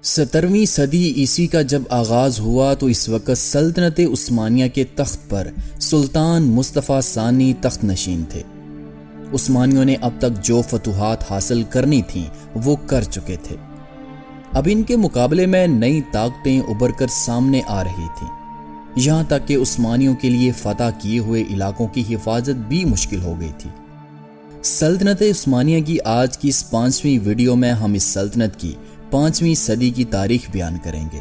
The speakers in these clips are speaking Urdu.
17ویں صدی عیسوی کا جب آغاز ہوا تو اس وقت سلطنت عثمانیہ کے تخت پر سلطان مصطفیٰ ثانی تخت نشین تھے۔ عثمانیوں نے اب تک جو فتوحات حاصل کرنی تھیں وہ کر چکے تھے۔ اب ان کے مقابلے میں نئی طاقتیں ابھر کر سامنے آ رہی تھیں، یہاں تک کہ عثمانیوں کے لیے فتح کیے ہوئے علاقوں کی حفاظت بھی مشکل ہو گئی تھی۔ سلطنت عثمانیہ کی آج کی اس 5ویں ویڈیو میں ہم اس سلطنت کی 5ویں صدی کی تاریخ بیان کریں گے۔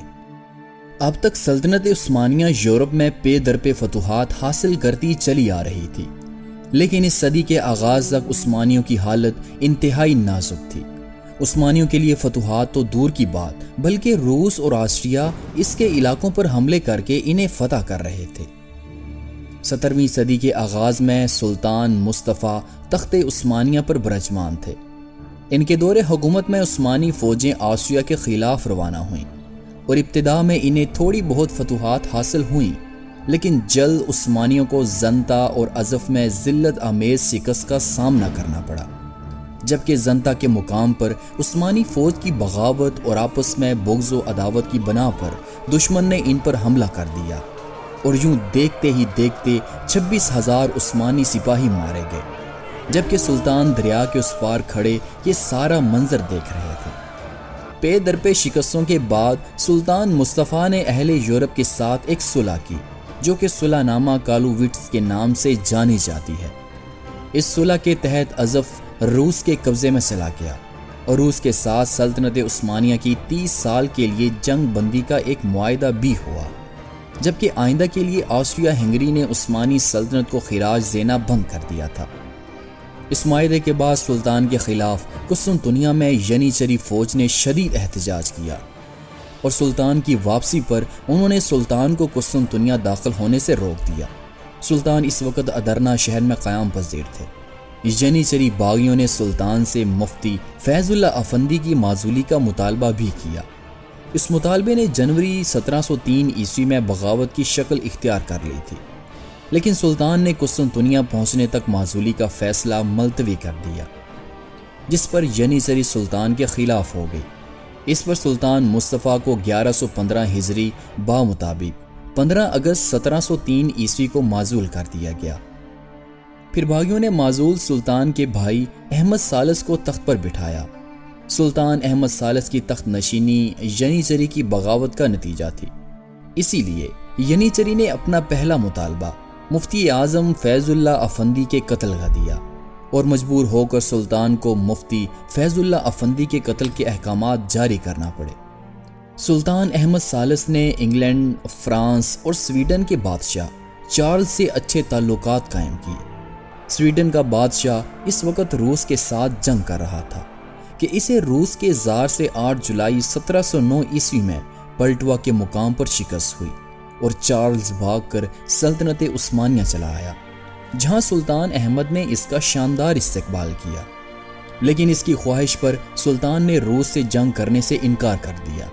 اب تک سلطنت عثمانیہ یورپ میں پے در پے فتوحات حاصل کرتی چلی آ رہی تھی، لیکن اس صدی کے آغاز تک عثمانیوں کی حالت انتہائی نازک تھی۔ عثمانیوں کے لیے فتوحات تو دور کی بات، بلکہ روس اور آسٹریا اس کے علاقوں پر حملے کر کے انہیں فتح کر رہے تھے۔ 17ویں صدی کے آغاز میں سلطان مصطفیٰ تخت عثمانیہ پر برجمان تھے۔ ان کے دور حکومت میں عثمانی فوجیں آسٹریا کے خلاف روانہ ہوئیں اور ابتدا میں انہیں تھوڑی بہت فتوحات حاصل ہوئیں، لیکن جلد عثمانیوں کو زنتا اور ازف میں ذلت آمیز شکست کا سامنا کرنا پڑا، جبکہ زنتا کے مقام پر عثمانی فوج کی بغاوت اور آپس میں بغض و عداوت کی بنا پر دشمن نے ان پر حملہ کر دیا اور یوں دیکھتے ہی دیکھتے 26,000 عثمانی سپاہی مارے گئے، جبکہ سلطان دریا کے اس پار کھڑے یہ سارا منظر دیکھ رہے تھے۔ پے در پے شکستوں کے بعد سلطان مصطفیٰ نے اہل یورپ کے ساتھ ایک صلح کی، جو کہ صلح نامہ کالووٹس کے نام سے جانی جاتی ہے۔ اس صلح کے تحت ازف روس کے قبضے میں چلا گیا اور روس کے ساتھ سلطنت عثمانیہ کی 30 سال کے لیے جنگ بندی کا ایک معاہدہ بھی ہوا، جبکہ آئندہ کے لیے آسٹریا ہنگری نے عثمانی سلطنت کو خراج دینا بند کر دیا تھا۔ اس معاہدے کے بعد سلطان کے خلاف قسطنطنیہ میں ینیچری فوج نے شدید احتجاج کیا اور سلطان کی واپسی پر انہوں نے سلطان کو قسطنطنیہ داخل ہونے سے روک دیا۔ سلطان اس وقت ادرنا شہر میں قیام پذیر تھے۔ ینیچری باغیوں نے سلطان سے مفتی فیض اللہ افندی کی معزولی کا مطالبہ بھی کیا۔ اس مطالبے نے جنوری 1703 عیسوی میں بغاوت کی شکل اختیار کر لی تھی، لیکن سلطان نے قسطنطنیہ پہنچنے تک معزولی کا فیصلہ ملتوی کر دیا، جس پر ینیچری سلطان کے خلاف ہو گئی۔ اس پر سلطان مصطفیٰ کو 1115 ہجری بمطابق 15 اگست 1703 عیسوی کو معزول کر دیا گیا۔ پھر باغیوں نے معزول سلطان کے بھائی احمد ثالث کو تخت پر بٹھایا۔ سلطان احمد ثالث کی تخت نشینی ینیچری کی بغاوت کا نتیجہ تھی، اسی لیے ینیچری نے اپنا پہلا مطالبہ مفتی اعظم فیض اللہ افندی کے قتل کا دیا اور مجبور ہو کر سلطان کو مفتی فیض اللہ افندی کے قتل کے احکامات جاری کرنا پڑے۔ سلطان احمد ثالث نے انگلینڈ، فرانس اور سویڈن کے بادشاہ چارلز سے اچھے تعلقات قائم کیے۔ سویڈن کا بادشاہ اس وقت روس کے ساتھ جنگ کر رہا تھا کہ اسے روس کے زار سے 8 جولائی 1709 عیسوی میں پلٹوا کے مقام پر شکست ہوئی اور چارلز بھاگ کر سلطنت عثمانیہ چلا آیا، جہاں سلطان احمد نے اس کا شاندار استقبال کیا، لیکن اس کی خواہش پر سلطان نے روس سے جنگ کرنے سے انکار کر دیا،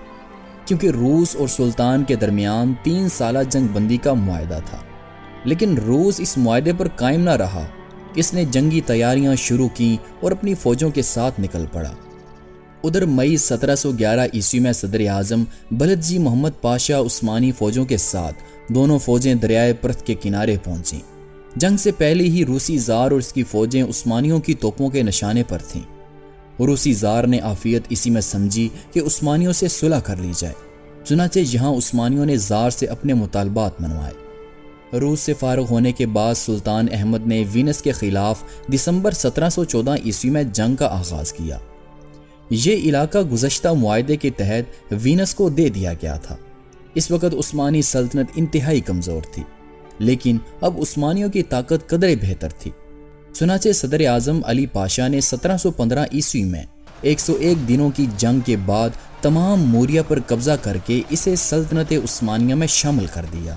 کیونکہ روس اور سلطان کے درمیان 3 سالہ جنگ بندی کا معاہدہ تھا۔ لیکن روس اس معاہدے پر قائم نہ رہا، اس نے جنگی تیاریاں شروع کی اور اپنی فوجوں کے ساتھ نکل پڑا۔ ادھر مئی 1711 عیسوی میں صدر اعظم بلخجی محمد پاشا عثمانی فوجوں کے ساتھ دونوں فوجیں دریائے پرت کے کنارے پہنچیں۔ جنگ سے پہلے ہی روسی زار اور اس کی فوجیں عثمانیوں کی توپوں کے نشانے پر تھیں۔ روسی زار نے عافیت اسی میں سمجھی کہ عثمانیوں سے صلح کر لی جائے، چنانچہ یہاں عثمانیوں نے زار سے اپنے مطالبات منوائے۔ روس سے فارغ ہونے کے بعد سلطان احمد نے وینس کے خلاف دسمبر 1714 عیسوی میں جنگ کا آغاز کیا۔ یہ علاقہ گزشتہ معاہدے کے تحت وینس کو دے دیا گیا تھا۔ اس وقت عثمانی سلطنت انتہائی کمزور تھی، لیکن اب عثمانیوں کی طاقت قدرے بہتر تھی۔ چنانچہ صدر اعظم علی پاشا نے 1715 عیسوی میں 101 دنوں کی جنگ کے بعد تمام موریا پر قبضہ کر کے اسے سلطنت عثمانیہ میں شامل کر دیا،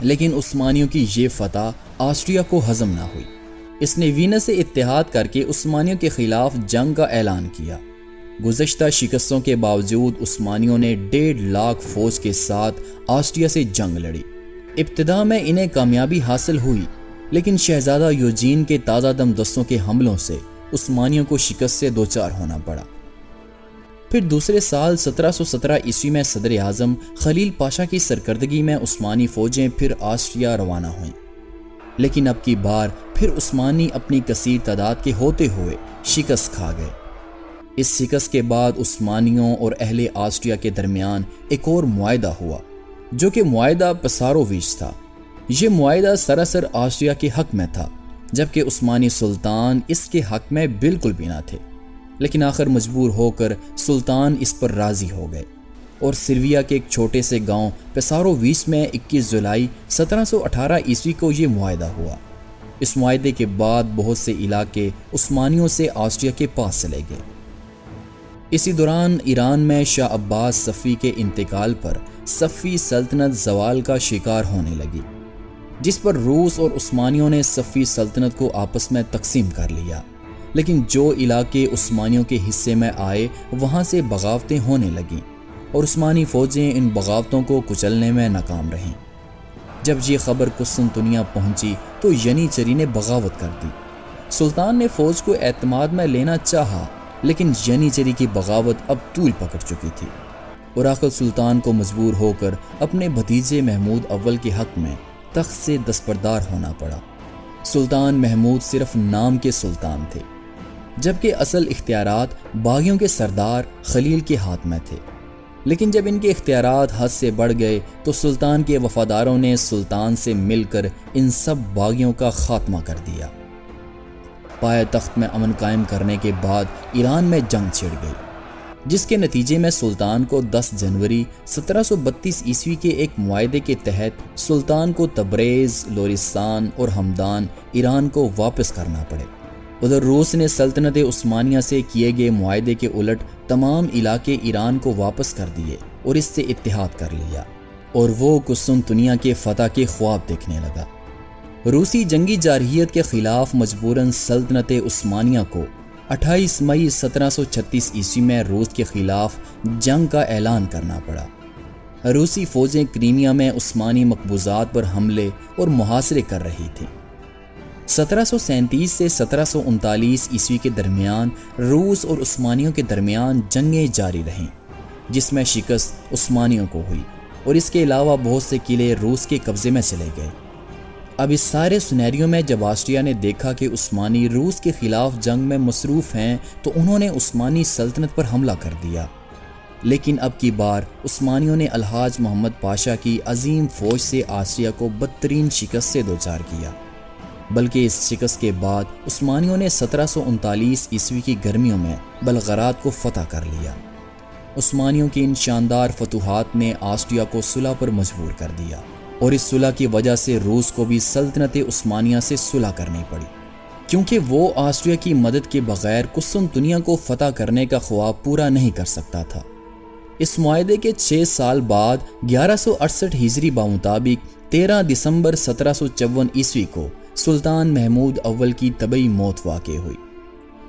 لیکن عثمانیوں کی یہ فتح آسٹریا کو ہضم نہ ہوئی۔ اس نے وینس سے اتحاد کر کے عثمانیوں کے خلاف جنگ کا اعلان کیا۔ گزشتہ شکستوں کے باوجود عثمانیوں نے 1.5 لاکھ فوج کے ساتھ آسٹریا سے جنگ لڑی۔ ابتدا میں انہیں کامیابی حاصل ہوئی، لیکن شہزادہ یوجین کے تازہ دم دستوں کے حملوں سے عثمانیوں کو شکست سے دوچار ہونا پڑا۔ پھر دوسرے سال 1717 عیسوی میں صدر اعظم خلیل پاشا کی سرکردگی میں عثمانی فوجیں پھر آسٹریا روانہ ہوئیں، لیکن اب کی بار پھر عثمانی اپنی کثیر تعداد کے ہوتے ہوئے شکست کھا گئے۔ اس شکست کے بعد عثمانیوں اور اہل آسٹریا کے درمیان ایک اور معاہدہ ہوا، جو کہ معاہدہ پساروویچ تھا۔ یہ معاہدہ سراسر آسٹریا کے حق میں تھا، جبکہ عثمانی سلطان اس کے حق میں بالکل بھی نہ تھے، لیکن آخر مجبور ہو کر سلطان اس پر راضی ہو گئے، اور سرویا کے ایک چھوٹے سے گاؤں پساروویچ میں 21 جولائی 1718 عیسوی کو یہ معاہدہ ہوا۔ اس معاہدے کے بعد بہت سے علاقے عثمانیوں سے آسٹریا کے پاس چلے گئے۔ اسی دوران ایران میں شاہ عباس صفوی کے انتقال پر صفوی سلطنت زوال کا شکار ہونے لگی، جس پر روس اور عثمانیوں نے صفوی سلطنت کو آپس میں تقسیم کر لیا، لیکن جو علاقے عثمانیوں کے حصے میں آئے وہاں سے بغاوتیں ہونے لگیں، اور عثمانی فوجیں ان بغاوتوں کو کچلنے میں ناکام رہیں۔ جب یہ خبر قسطنطنیہ پہنچی تو ینیچری نے بغاوت کر دی۔ سلطان نے فوج کو اعتماد میں لینا چاہا، لیکن ینیچری کی بغاوت اب طول پکڑ چکی تھی، اور آخر سلطان کو مجبور ہو کر اپنے بھتیجے محمود اول کے حق میں تخت سے دستبردار ہونا پڑا۔ سلطان محمود صرف نام کے سلطان تھے، جبکہ اصل اختیارات باغیوں کے سردار خلیل کے ہاتھ میں تھے، لیکن جب ان کے اختیارات حد سے بڑھ گئے تو سلطان کے وفاداروں نے سلطان سے مل کر ان سب باغیوں کا خاتمہ کر دیا۔ پائے تخت میں امن قائم کرنے کے بعد ایران میں جنگ چھڑ گئی، جس کے نتیجے میں سلطان کو 10 جنوری 1732 عیسوی کے ایک معاہدے کے تحت سلطان کو تبریز، لورستان اور ہمدان ایران کو واپس کرنا پڑے۔ ادھر روس نے سلطنت عثمانیہ سے کیے گئے معاہدے کے الٹ تمام علاقے ایران کو واپس کر دیے اور اس سے اتحاد کر لیا، اور وہ قسطنطنیہ کے فتح کے خواب دیکھنے لگا۔ روسی جنگی جارحیت کے خلاف مجبوراً سلطنت عثمانیہ کو 28 مئی 1736 عیسوی میں روس کے خلاف جنگ کا اعلان کرنا پڑا۔ روسی فوجیں کریمیا میں عثمانی مقبوضات پر حملے اور محاصرے کر رہی تھیں۔ 1737 سے 1739 عیسوی کے درمیان روس اور عثمانیوں کے درمیان جنگیں جاری رہیں، جس میں شکست عثمانیوں کو ہوئی، اور اس کے علاوہ بہت سے قلعے روس کے قبضے میں چلے گئے۔ اب اس سارے سینیریو میں جب آسٹریا نے دیکھا کہ عثمانی روس کے خلاف جنگ میں مصروف ہیں تو انہوں نے عثمانی سلطنت پر حملہ کر دیا، لیکن اب کی بار عثمانیوں نے الحاج محمد پاشا کی عظیم فوج سے آسٹریا کو بدترین شکست سے دوچار کیا۔ بلکہ اس شکست کے بعد عثمانیوں نے 1739 عیسوی کی گرمیوں میں بلغراد کو فتح کر لیا۔ عثمانیوں کی ان شاندار فتوحات نے آسٹریا کو صلح پر مجبور کر دیا، اور اس صلح کی وجہ سے روس کو بھی سلطنت عثمانیہ سے صلح کرنی پڑی، کیونککہ وہ آسٹریا کی مدد کے بغیر قسطنطنیہ کو فتح کرنے کا خواب پورا نہیں کر سکتا تھا۔ اس معاہدے کے 6 سال بعد 1168 ہجری بمطابق 13 دسمبر 1754 عیسوی کو سلطان محمود اول کی طبعی موت واقع ہوئی۔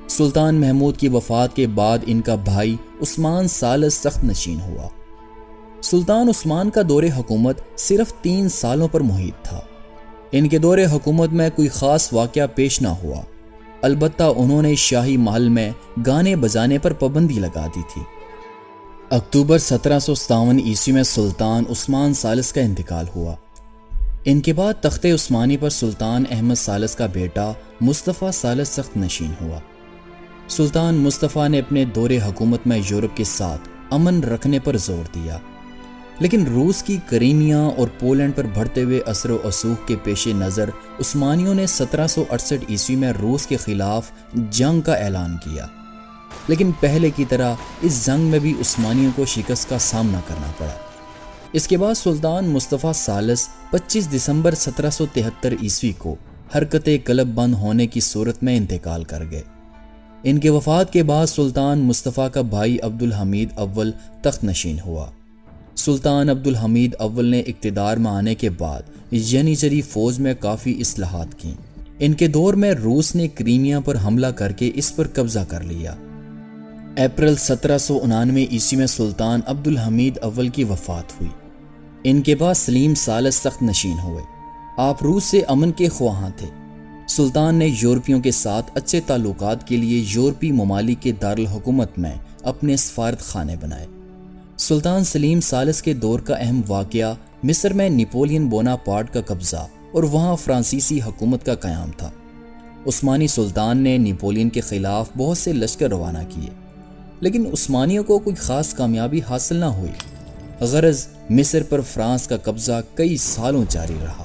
سلطان محمود کی وفات کے بعد ان کا بھائی عثمان ثالث تخت نشین ہوا۔ سلطان عثمان کا دور حکومت صرف 3 سالوں پر محیط تھا۔ ان کے دور حکومت میں کوئی خاص واقعہ پیش نہ ہوا، البتہ انہوں نے شاہی محل میں گانے بجانے پر پابندی لگا دی تھی۔ اکتوبر 1757 عیسوی میں سلطان عثمان ثالث کا انتقال ہوا۔ ان کے بعد تخت عثمانی پر سلطان احمد ثالث کا بیٹا مصطفیٰ ثالث تخت نشین ہوا۔ سلطان مصطفیٰ نے اپنے دور حکومت میں یورپ کے ساتھ امن رکھنے پر زور دیا، لیکن روس کی کریمیا اور پولینڈ پر بڑھتے ہوئے اثر و رسوخ کے پیش نظر عثمانیوں نے 1768 عیسوی میں روس کے خلاف جنگ کا اعلان کیا، لیکن پہلے کی طرح اس جنگ میں بھی عثمانیوں کو شکست کا سامنا کرنا پڑا۔ اس کے بعد سلطان مصطفیٰ ثالث 25 دسمبر 1773 عیسوی کو حرکت قلب بند ہونے کی صورت میں انتقال کر گئے۔ ان کے وفات کے بعد سلطان مصطفیٰ کا بھائی عبدالحمید اول تخت نشین ہوا۔ سلطان عبدالحمید اول نے اقتدار میں آنے کے بعد ینیچری فوج میں کافی اصلاحات کیں۔ ان کے دور میں روس نے کریمیا پر حملہ کر کے اس پر قبضہ کر لیا۔ اپریل 1799 عیسوی میں سلطان عبدالحمید اول کی وفات ہوئی۔ ان کے بعد سلیم ثالث تخت نشین ہوئے۔ آپ روس سے امن کے خواہاں تھے، سلطان نے یورپیوں کے ساتھ اچھے تعلقات کے لیے یورپی ممالک کے دارالحکومت میں اپنے سفارت خانے بنائے۔ سلطان سلیم ثالث کے دور کا اہم واقعہ مصر میں نپولین بوناپارٹ کا قبضہ اور وہاں فرانسیسی حکومت کا قیام تھا۔ عثمانی سلطان نے نپولین کے خلاف بہت سے لشکر روانہ کیے، لیکن عثمانیوں کو کوئی خاص کامیابی حاصل نہ ہوئی۔ غرض مصر پر فرانس کا قبضہ کئی سالوں جاری رہا۔